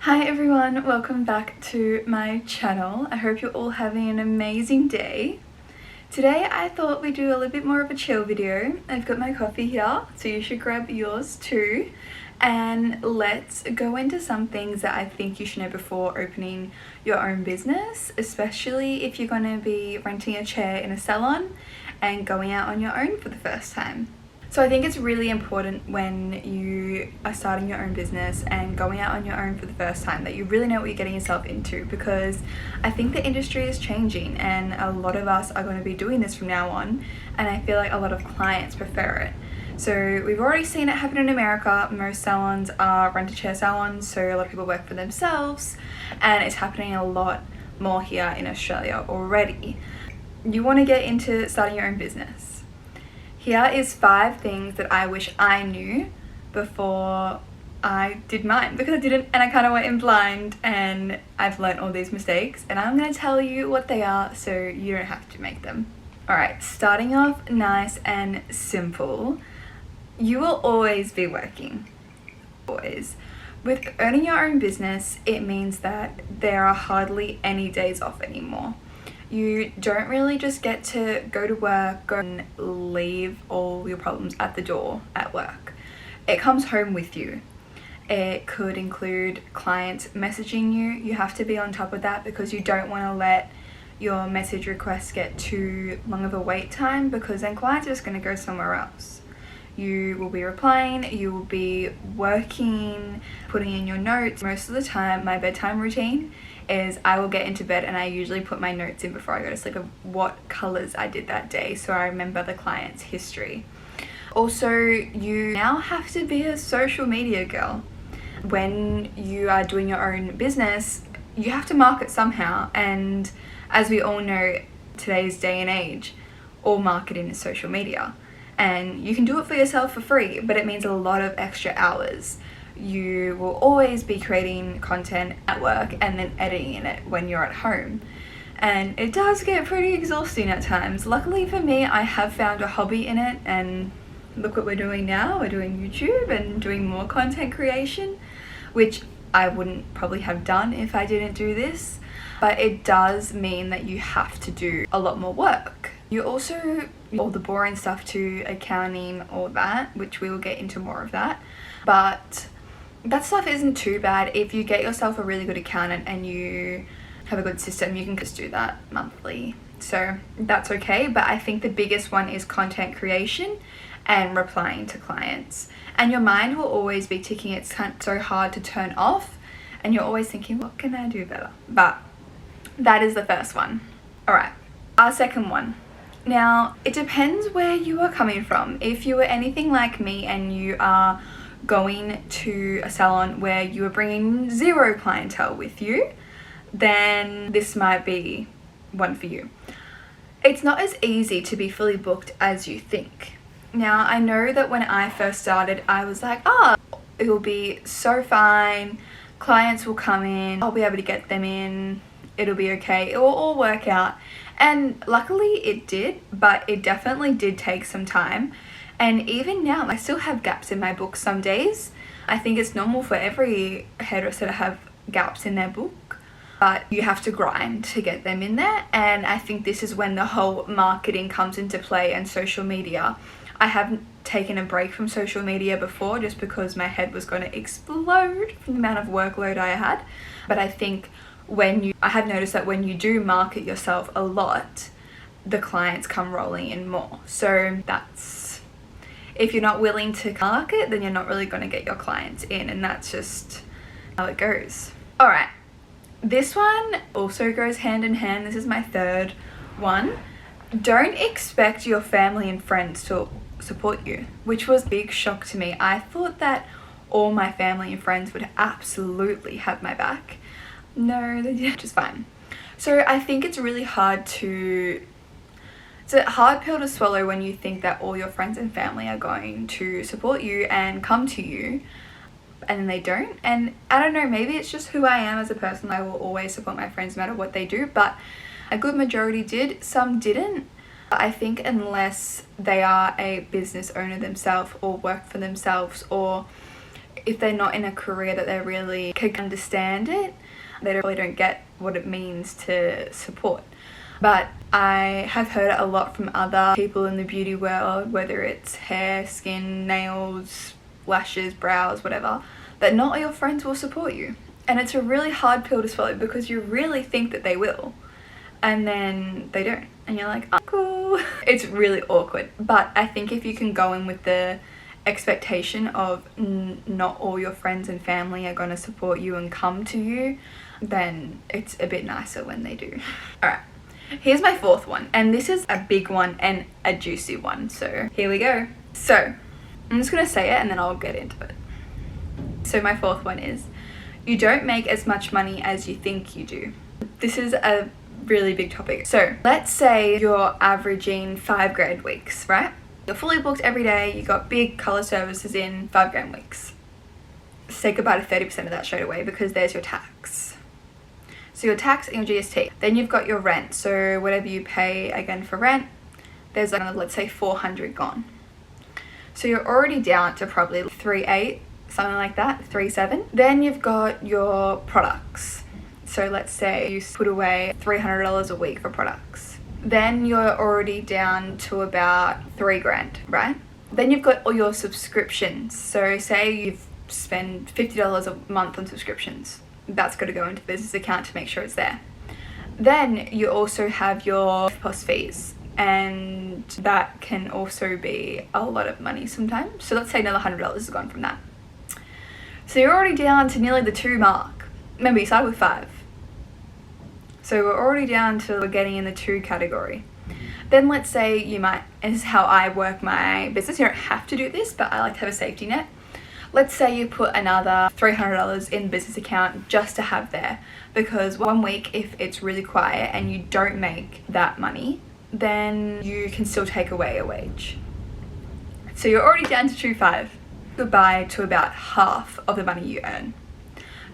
Hi everyone, welcome back to my channel. I hope you're all having an amazing day. Today I thought we'd do a little bit more of a chill video. I've got my coffee here, so you should grab yours too. And let's go into some things that I think you should know before opening your own business, especially if you're going to be renting a chair in a salon and going out on your own for the first time. So I think it's really important when you are starting your own business and going out on your own for the first time that you really know what you're getting yourself into, because I think the industry is changing and a lot of us are going to be doing this from now on, and I feel like a lot of clients prefer it. So we've already seen it happen in America. Most salons are rent-a-chair salons, so a lot of people work for themselves, and it's happening a lot more here in Australia already. You want to get into starting your own business. Here is 5 things that I wish I knew before I did mine, because I didn't, and I kind of went in blind, and I've learned all these mistakes and I'm going to tell you what they are so you don't have to make them. Alright, starting off nice and simple. You will always be working. Always. With owning your own business, it means that there are hardly any days off anymore. You don't really just get to go to work and leave all your problems at the door at work. It comes home with you. It could include clients messaging you. You have to be on top of that because you don't want to let your message requests get too long of a wait time, because then clients are just going to go somewhere else. You will be replying, you will be working, putting in your notes. Most of the time, my bedtime routine is I will get into bed and I usually put my notes in before I go to sleep of what colors I did that day, so I remember the client's history. Also, you now have to be a social media girl. When you are doing your own business, you have to market somehow, and as we all know, today's day and age, all marketing is social media. And you can do it for yourself for free, but it means a lot of extra hours. You will always be creating content at work and then editing it when you're at home. And it does get pretty exhausting at times. Luckily for me, I have found a hobby in it, and look what we're doing now. We're doing YouTube and doing more content creation, which I wouldn't probably have done if I didn't do this. But it does mean that you have to do a lot more work. You also, all the boring stuff to accounting, all that, which we will get into more of that. But that stuff isn't too bad. If you get yourself a really good accountant and you have a good system, you can just do that monthly. So that's okay. But I think the biggest one is content creation and replying to clients. And your mind will always be ticking. It's so hard to turn off. And you're always thinking, what can I do better? But that is the first one. All right, our second one. Now, it depends where you are coming from. If you are anything like me and you are going to a salon where you are bringing 0 clientele with you, then this might be one for you. It's not as easy to be fully booked as you think. Now, I know that when I first started, I was like, it will be so fine. Clients will come in. I'll be able to get them in. It'll be okay. It will all work out. And luckily it did, but it definitely did take some time. And even now, I still have gaps in my book some days. I think it's normal for every hairdresser to have gaps in their book, but you have to grind to get them in there. And I think this is when the whole marketing comes into play and social media. I haven't taken a break from social media before just because my head was going to explode from the amount of workload I had. But I think I have noticed that when you do market yourself a lot, the clients come rolling in more. So that's, if you're not willing to market, then you're not really going to get your clients in, and that's just how it goes. All right, this one also goes hand in hand. This is my third one. Don't expect your family and friends to support you, which was a big shock to me. I thought that all my family and friends would absolutely have my back. No, they didn't, which is fine. So I think it's really hard it's a hard pill to swallow when you think that all your friends and family are going to support you and come to you, and then they don't. And I don't know, maybe it's just who I am as a person. I will always support my friends no matter what they do, but a good majority did, some didn't. I think unless they are a business owner themselves or work for themselves, or if they're not in a career that they really can understand it, they probably don't get what it means to support. But I have heard it a lot from other people in the beauty world, whether it's hair, skin, nails, lashes, brows, whatever, that not all your friends will support you. And it's a really hard pill to swallow because you really think that they will, and then they don't, and you're like, oh, cool. It's really awkward. But I think if you can go in with the expectation of not all your friends and family are going to support you and come to you, then it's a bit nicer when they do. All right, here's my fourth one, and this is a big one and a juicy one, so here we go. So I'm just gonna say it and then I'll get into it. So my fourth one is, you don't make as much money as you think you do. This is a really big topic. So let's say you're averaging 5 grand weeks, right? You're fully booked every day, you got big colour services in, 5 grand weeks. Say goodbye to 30% of that straight away because there's your tax. So your tax and your GST. Then you've got your rent. So whatever you pay again for rent, there's like, let's say 400 gone. So you're already down to probably 3.8, something like that, 3.7. Then you've got your products. So let's say you put away $300 a week for products. Then you're already down to about 3 grand, right? Then you've got all your subscriptions. So say you've spent $50 a month on subscriptions. That's got to go into the business account to make sure it's there. Then you also have your post fees, and that can also be a lot of money sometimes. So let's say another $100 has gone from that. So you're already down to nearly the 2 mark. Remember, you started with 5. So we're already down to we're getting in the 2 category. Then let's say you might, and this is how I work my business, you don't have to do this, but I like to have a safety net. Let's say you put another $300 in business account just to have there, because one week if it's really quiet and you don't make that money, then you can still take away a wage. So you're already down to 2.5. Goodbye to about half of the money you earn,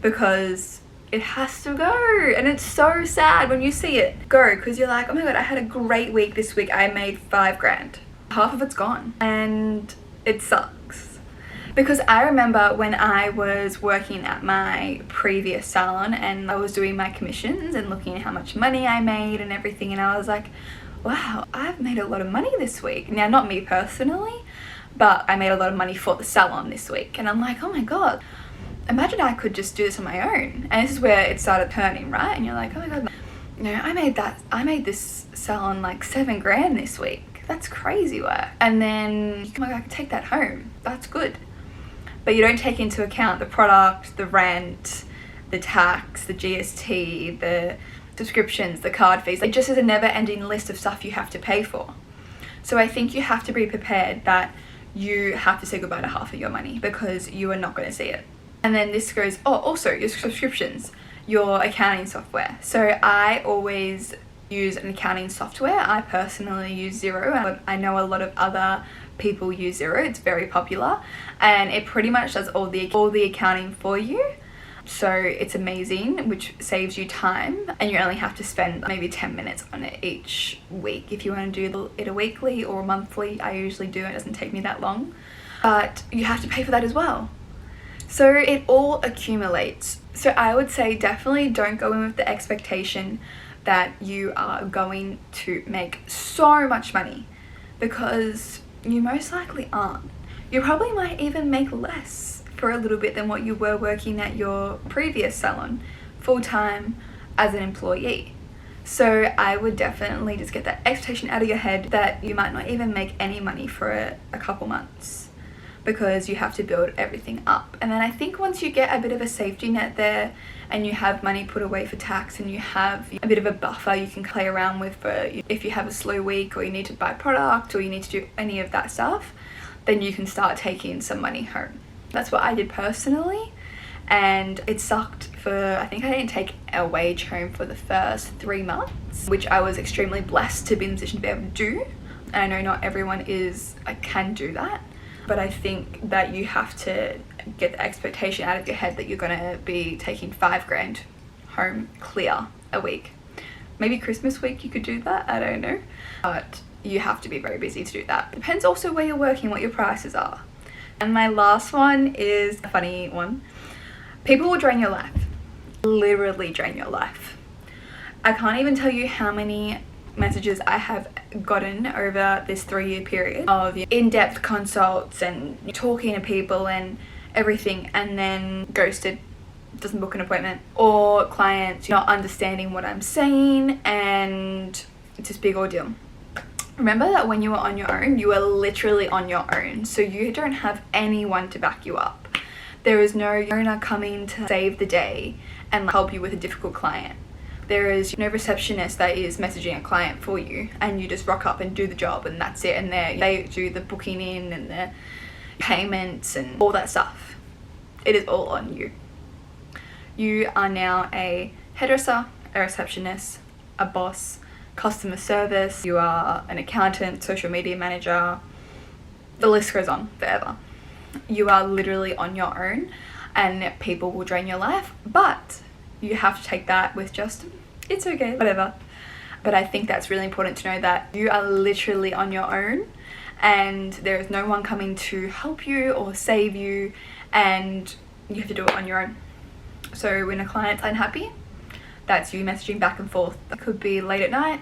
because it has to go. And it's so sad when you see it go, because you're like, oh my god, I had a great week this week, I made 5 grand. Half of it's gone, and it sucks. Because I remember when I was working at my previous salon and I was doing my commissions and looking at how much money I made and everything, and I was like, wow, I've made a lot of money this week. Now, not me personally, but I made a lot of money for the salon this week. And I'm like, oh my god, imagine I could just do this on my own. And this is where it started turning, right? And you're like, oh my god, you know, I made this salon like 7 grand this week. That's crazy work. And then, oh my god, I could take that home. That's good. But you don't take into account the product, the rent, the tax, the GST, the subscriptions, the card fees. It just is a never-ending list of stuff you have to pay for. So I think you have to be prepared that you have to say goodbye to half of your money, because you are not going to see it. And then this goes, oh, also your subscriptions, your accounting software. So I always use an accounting software. I personally use Xero. I know a lot of other people use Xero. It's very popular, and it pretty much does all the accounting for you. So it's amazing, which saves you time, and you only have to spend maybe 10 minutes on it each week. If you want to do it a weekly or monthly, I usually do. It doesn't take me that long, but you have to pay for that as well. So it all accumulates. So I would say definitely don't go in with the expectation that you are going to make so much money, because you most likely aren't. You probably might even make less for a little bit than what you were working at your previous salon full-time as an employee. So I would definitely just get that expectation out of your head that you might not even make any money for a couple months, because you have to build everything up. And then I think once you get a bit of a safety net there and you have money put away for tax and you have a bit of a buffer you can play around with for if you have a slow week or you need to buy product or you need to do any of that stuff, then you can start taking some money home. That's what I did personally, and it sucked for, I think I didn't take a wage home for the first 3 months, which I was extremely blessed to be in the position to be able to do. And I know not everyone can do that, but I think that you have to get the expectation out of your head that you're going to be taking 5 grand home clear a week. Maybe Christmas week you could do that, I don't know, but you have to be very busy to do that. Depends also where you're working, what your prices are. And my last one is a funny one. People will drain your life. Literally drain your life. I can't even tell you how many messages I have gotten over this 3-year period of in-depth consults and talking to people and everything, and then ghosted, doesn't book an appointment, or clients not understanding what I'm saying, and it's this big ordeal. Remember that when you are on your own, you are literally on your own, so you don't have anyone to back you up. There is no owner coming to save the day and help you with a difficult client. There is no receptionist that is messaging a client for you, and you just rock up and do the job and that's it, and they do the booking in and the payments and all that stuff. It is all on you. You are now a hairdresser, a receptionist, a boss, customer service, you are an accountant, social media manager, the list goes on forever. You are literally on your own, and people will drain your life, but you have to take that with just, it's okay, whatever. But I think that's really important to know that you are literally on your own, and there is no one coming to help you or save you, and you have to do it on your own. So when a client's unhappy, that's you messaging back and forth. It could be late at night.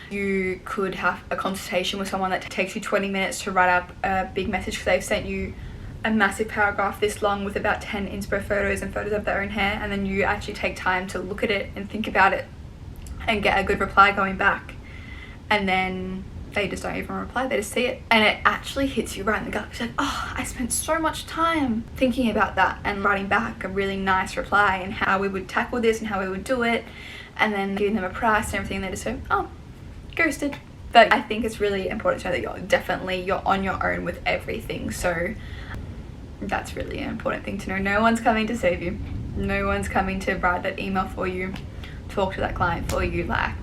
You could have a consultation with someone that takes you 20 minutes to write up a big message because they've sent you a massive paragraph this long with about 10 inspo photos and photos of their own hair, and then you actually take time to look at it and think about it and get a good reply going back, and then they just don't even reply, they just see it, and it actually hits you right in the gut. It's like, oh, I spent so much time thinking about that and writing back a really nice reply and how we would tackle this and how we would do it, and then giving them a price and everything, and they just say, oh, ghosted. But I think it's really important to know that you're on your own with everything. So that's really an important thing to know. No one's coming to save you. No one's coming to write that email for you, talk to that client for you. Like,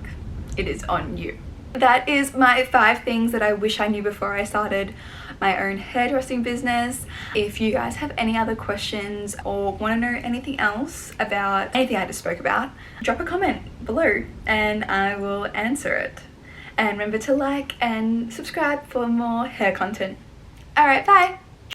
it is on you. That is my 5 things that I wish I knew before I started my own hairdressing business. If you guys have any other questions or want to know anything else about anything I just spoke about, drop a comment below and I will answer it. And remember to like and subscribe for more hair content. Alright, bye!